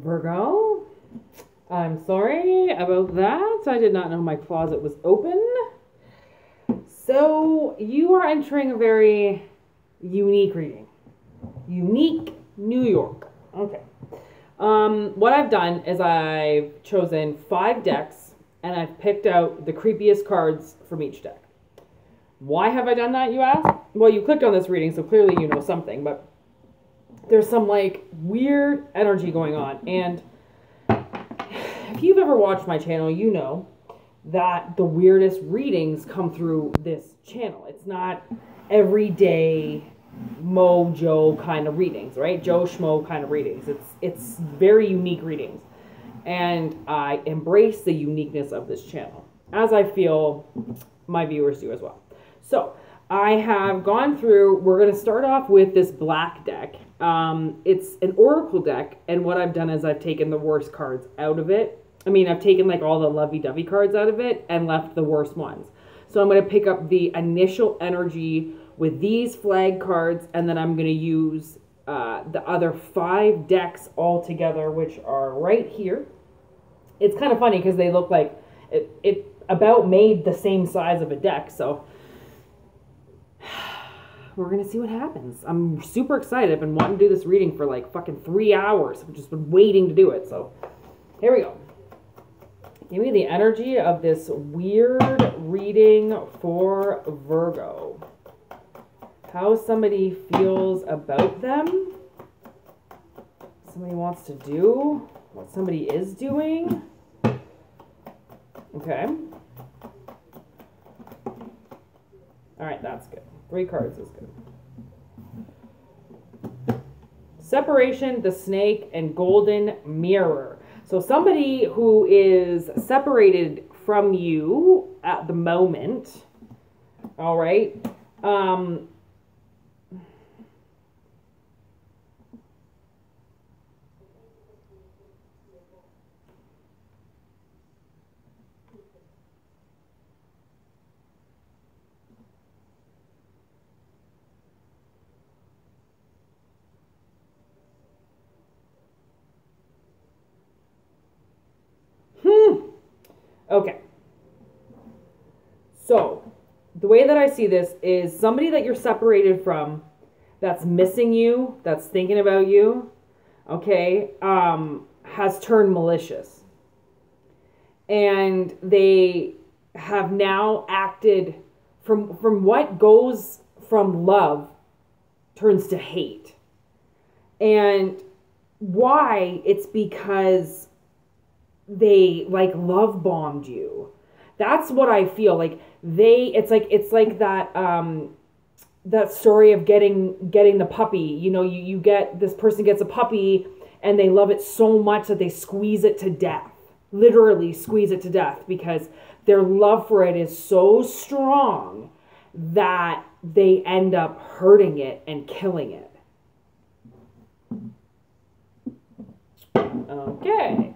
Virgo, I'm sorry about that. I did not know my closet was open. So you are entering a very unique reading. Unique New York. Okay. What I've done is I've chosen 5 decks and I've picked out the creepiest cards from each deck. Why have I done that, you ask? Well, you clicked on this reading, so clearly you know something, but there's some like weird energy going on. And if you've ever watched my channel, you know that the weirdest readings come through this channel. It's not everyday Joe kind of readings, right? Joe Schmo kind of readings. It's very unique readings. And I embrace the uniqueness of this channel, as I feel my viewers do as well. So I have gone through, we're going to start off with this black deck. It's an oracle deck, and what I've done is I've taken the worst cards out of it. I mean, I've taken like all the lovey-dovey cards out of it and left the worst ones. So I'm going to pick up the initial energy with these flag cards, and then I'm going to use the other 5 decks all together, which are right here. It's kind of funny because they look like it about made the same size of a deck, so we're going to see what happens. I'm super excited. I've been wanting to do this reading for like fucking 3 hours. I've just been waiting to do it, so here we go. Give me the energy of this weird reading for Virgo. How somebody feels about them. Somebody wants to do. What somebody is doing. Okay. Alright, that's good. 3 cards is good. Separation, the snake, and golden mirror. So somebody who is separated from you at the moment, all right, okay. So, the way that I see this is somebody that you're separated from, that's missing you, that's thinking about you, okay, has turned malicious. And they have now acted from what goes from love turns to hate. And why? It's because they like love bombed you. That's what I feel like. It's like that that story of getting the puppy. You know, you get, this person gets a puppy and they love it so much that they squeeze it to death. Literally squeeze it to death because their love for it is so strong that they end up hurting it and killing it. Okay.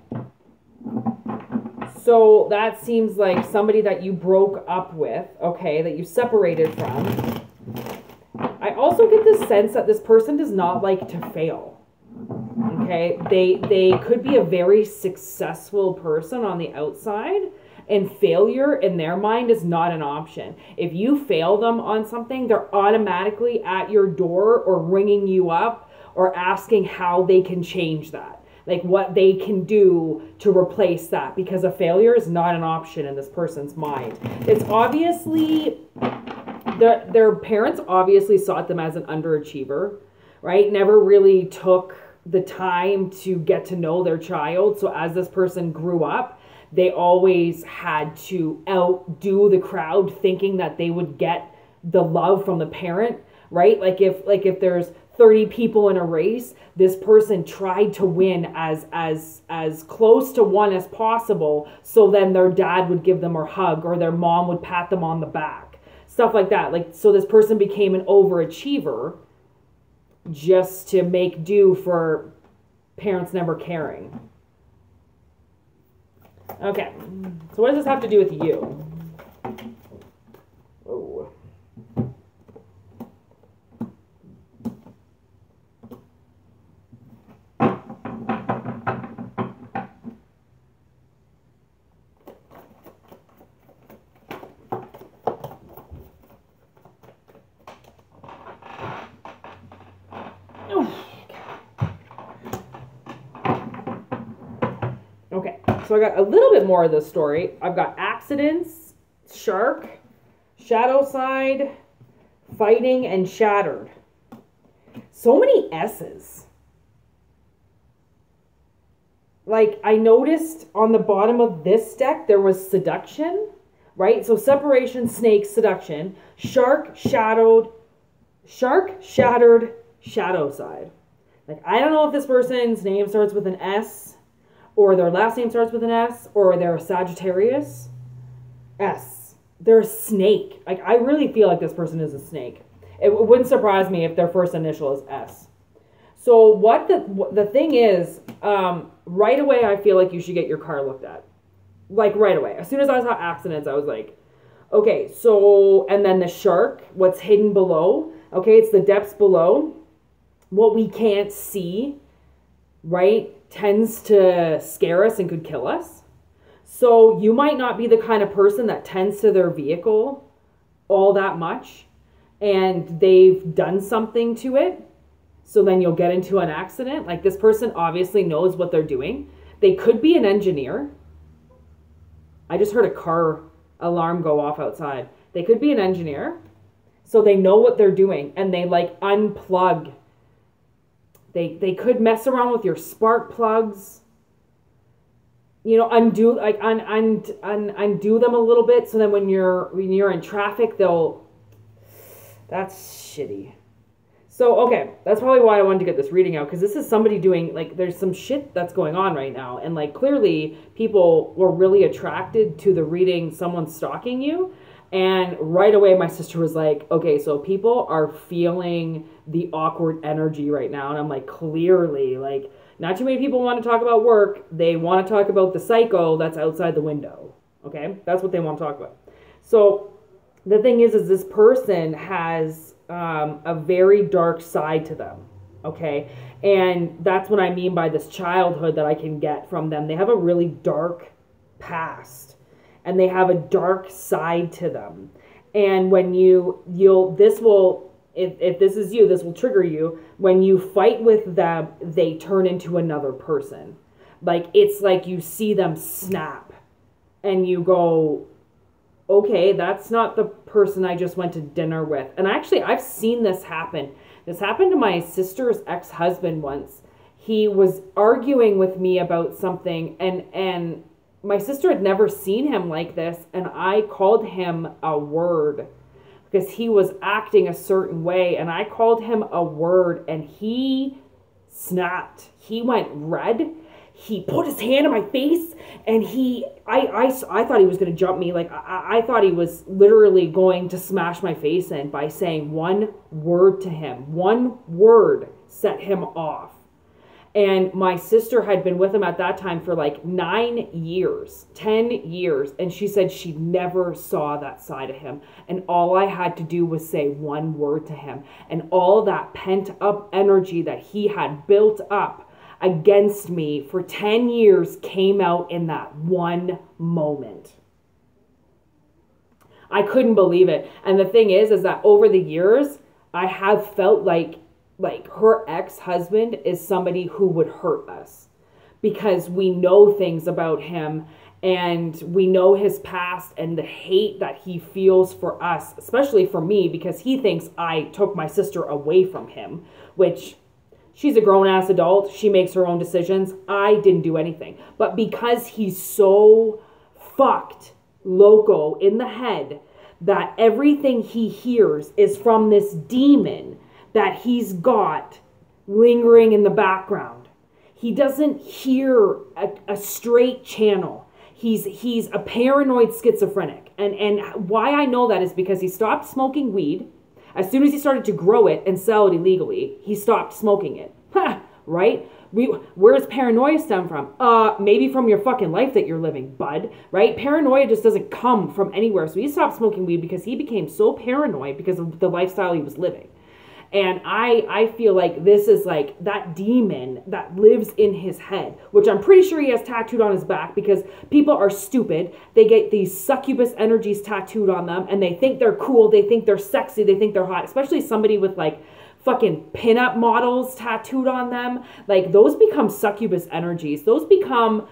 So that seems like somebody that you broke up with, okay, that you separated from. I also get this sense that this person does not like to fail. Okay, they could be a very successful person on the outside, and failure in their mind is not an option. If you fail them on something, they're automatically at your door or ringing you up or asking how they can change that. Like what they can do to replace that, because a failure is not an option in this person's mind. It's obviously, their parents obviously saw them as an underachiever, right? Never really took the time to get to know their child. So as this person grew up, they always had to outdo the crowd, thinking that they would get the love from the parent, right? Like if there's 30 people in a race, this person tried to win as close to one as possible, so then their dad would give them a hug or their mom would pat them on the back. Stuff like that. Like, so this person became an overachiever just to make do for parents never caring. Okay, so what does this have to do with you? Oh. So I got a little bit more of this story. I've got accidents, shark, shadow side, fighting, and shattered. So many S's. Like, I noticed on the bottom of this deck, there was seduction, right? So separation, snake, seduction, shark, shattered, shadow side. Like, I don't know if this person's name starts with an S, or their last name starts with an S, or they're a Sagittarius. S. They're a snake. Like, I really feel like this person is a snake. It wouldn't surprise me if their first initial is S. So what the thing is, right away, I feel like you should get your car looked at. Like, right away. As soon as I saw accidents, I was like, okay, so, and then the shark, what's hidden below, okay, it's the depths below. What we can't see, right, tends to scare us and could kill us. So you might not be the kind of person that tends to their vehicle all that much, and they've done something to it. So then you'll get into an accident. Like, this person obviously knows what they're doing. They could be an engineer. I just heard a car alarm go off outside. They could be an engineer. So they know what they're doing, and they like unplug. They could mess around with your spark plugs. You know, undo them a little bit, so then when you're in traffic, that's shitty. So, okay, that's probably why I wanted to get this reading out, because this is somebody doing, like, there's some shit that's going on right now, and, like, clearly people were really attracted to the reading someone stalking you, and right away my sister was like, okay, so people are feeling the awkward energy right now, and I'm like, clearly, like, not too many people want to talk about work, they want to talk about the psycho that's outside the window, okay? That's what they want to talk about. So, the thing is this person has a very dark side to them, okay? And that's what I mean by this childhood that I can get from them. They have a really dark past, and they have a dark side to them. And when if this is you, this will trigger you. When you fight with them, they turn into another person. Like, it's like you see them snap, and you go, okay, that's not the person I just went to dinner with. And actually, I've seen this happen. This happened to my sister's ex-husband once. He was arguing with me about something, and my sister had never seen him like this, and I called him a word because he was acting a certain way, and I called him a word, and he snapped. He went red. He put his hand on my face, and I thought he was going to jump me. Like, I thought he was literally going to smash my face in by saying one word to him. One word set him off. And my sister had been with him at that time for like 9 years, 10 years. And she said she never saw that side of him. And all I had to do was say one word to him. And all that pent up energy that he had built up against me for 10 years came out in that one moment. I couldn't believe it. And the thing is that over the years, I have felt like her ex-husband is somebody who would hurt us, because we know things about him, and we know his past and the hate that he feels for us, especially for me, because he thinks I took my sister away from him, which she's a grown-ass adult. She makes her own decisions. I didn't do anything. But because he's so fucked loco in the head that everything he hears is from this demon that he's got lingering in the background. He doesn't hear a straight channel. He's a paranoid schizophrenic. And why I know that is because he stopped smoking weed. As soon as he started to grow it and sell it illegally, he stopped smoking it. Right? Where does paranoia stem from? Maybe from your fucking life that you're living, bud. Right? Paranoia just doesn't come from anywhere. So he stopped smoking weed because he became so paranoid because of the lifestyle he was living. And I feel like this is like that demon that lives in his head, which I'm pretty sure he has tattooed on his back, because people are stupid. They get these succubus energies tattooed on them, and they think they're cool. They think they're sexy. They think they're hot, especially somebody with like fucking pinup models tattooed on them. Like, those become succubus energies. Those become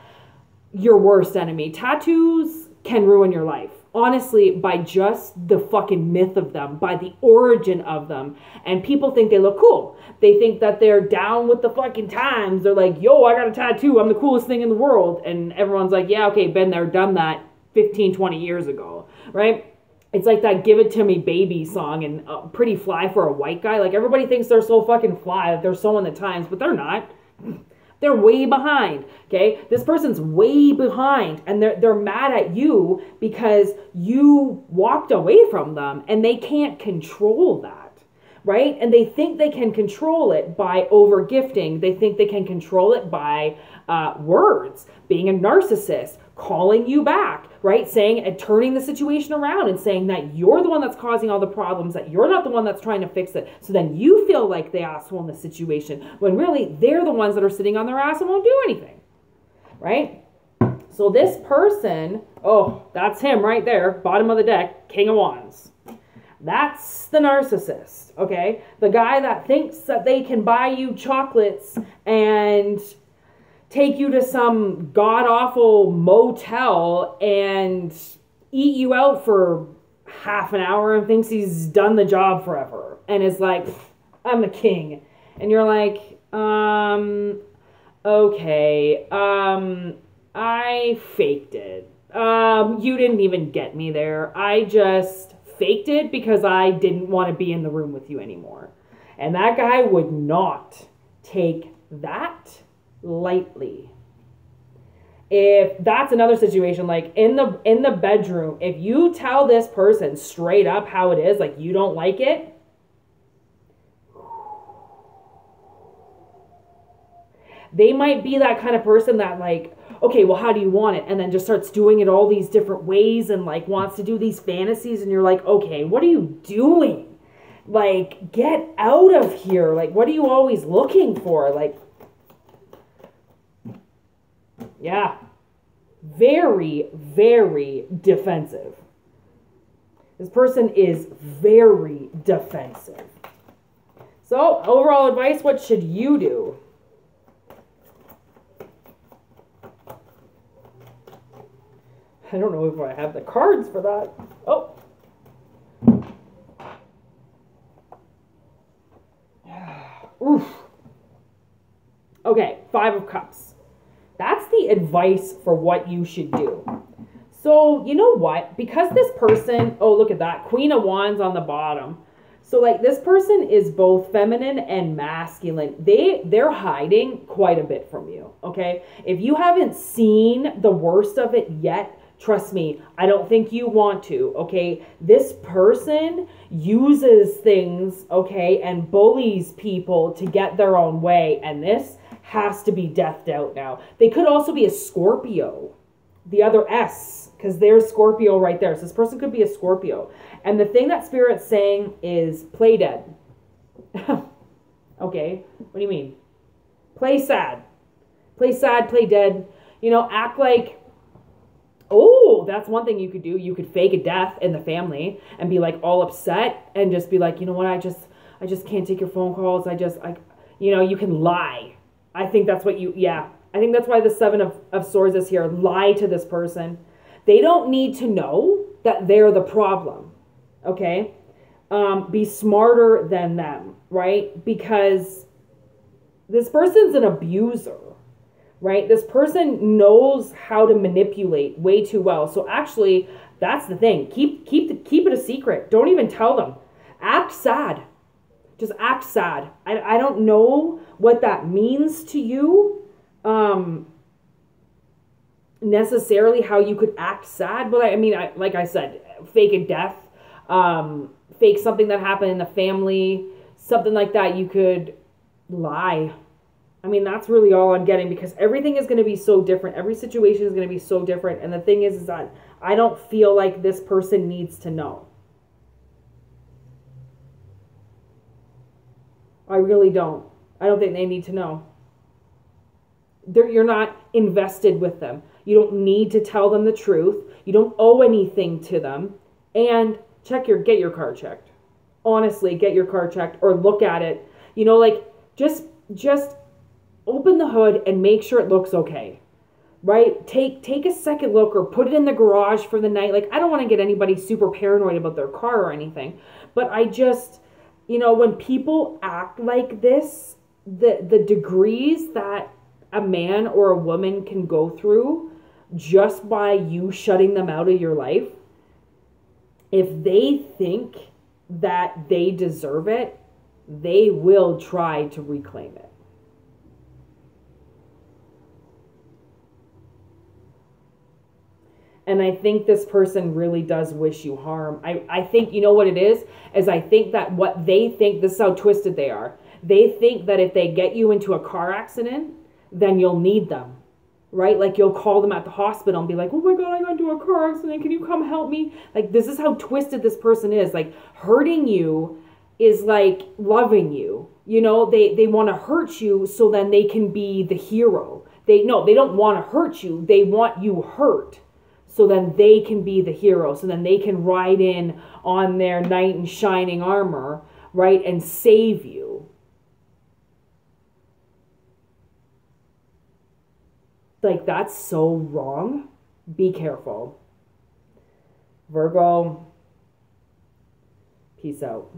your worst enemy. Tattoos can ruin your life. Honestly, by just the fucking myth of them, by the origin of them. And people think they look cool. They think that they're down with the fucking times. They're like, yo, I got a tattoo. I'm the coolest thing in the world. And everyone's like, yeah, okay, been there, done that 15, 20 years ago, right? It's like that Give It To Me Baby song and Pretty Fly for a White Guy. Like, everybody thinks they're so fucking fly, that they're so in the times, but they're not. They're way behind, okay? This person's way behind, and they're mad at you because you walked away from them, and they can't control that, right? And they think they can control it by over-gifting. They think they can control it by words, being a narcissist, calling you back, right? Saying and turning the situation around and saying that you're the one that's causing all the problems, that you're not the one that's trying to fix it. So then you feel like the asshole in the situation when really they're the ones that are sitting on their ass and won't do anything, right? So this person, oh, that's him right there, bottom of the deck, King of Wands. That's the narcissist, okay? The guy that thinks that they can buy you chocolates and take you to some god-awful motel and eat you out for half an hour and thinks he's done the job forever and is like, I'm the king. And you're like, okay, I faked it. You didn't even get me there. I just faked it because I didn't want to be in the room with you anymore. And that guy would not take that lightly. If that's another situation, like in the bedroom, if you tell this person straight up how it is, like you don't like it, they might be that kind of person that like, okay, well, how do you want it? And then just starts doing it all these different ways and like wants to do these fantasies, and you're like, okay, what are you doing? Like, get out of here. Like, what are you always looking for? Like, yeah, very, very defensive. This person is very defensive. So, overall advice, what should you do? I don't know if I have the cards for that. Oh. Oof. Okay, 5 of Cups. That's the advice for what you should do. So, you know what? Because this person, oh, look at that. Queen of Wands on the bottom. So, like, this person is both feminine and masculine. They're hiding quite a bit from you, okay? If you haven't seen the worst of it yet, trust me, I don't think you want to, okay? This person uses things, okay, and bullies people to get their own way, and this has to be deathed out now. They could also be a Scorpio, the other S, because there's Scorpio right there. So this person could be a Scorpio. And the thing that Spirit's saying is play dead. Okay, what do you mean? Play sad. Play sad, play dead. You know, act like, oh, that's one thing you could do. You could fake a death in the family and be like all upset and just be like, you know what, I just can't take your phone calls. You know, you can lie. I think that's what I think that's why the 7 of Swords is here. Lie to this person. They don't need to know that they're the problem, okay? Be smarter than them, right? Because this person's an abuser, right? This person knows how to manipulate way too well. So actually, that's the thing. Keep it a secret. Don't even tell them. Act sad. Just act sad. I don't know what that means to you, necessarily how you could act sad, but I mean, like I said, fake a death, fake something that happened in the family, something like that. You could lie. I mean, that's really all I'm getting, because everything is going to be so different. Every situation is going to be so different. And the thing is that I don't feel like this person needs to know. I really don't. I don't think they need to know. You're not invested with them. You don't need to tell them the truth. You don't owe anything to them. And get your car checked. Honestly, get your car checked or look at it. You know, like just open the hood and make sure it looks okay. right? Take a second look or put it in the garage for the night. Like, I don't want to get anybody super paranoid about their car or anything, but I just, when people act like this, the degrees that a man or a woman can go through just by you shutting them out of your life, if they think that they deserve it, they will try to reclaim it. And I think this person really does wish you harm. I think, you know what it is I think that what they think, this is how twisted they are. They think that if they get you into a car accident, then you'll need them, right? Like, you'll call them at the hospital and be like, oh my God, I got into a car accident. Can you come help me? Like, this is how twisted this person is. Like, hurting you is like loving you. They want to hurt you so then they can be the hero. They don't want to hurt you. They want you hurt, so then they can be the hero. So then they can ride in on their knight in shining armor, right, and save you. Like, that's so wrong. Be careful. Virgo, peace out.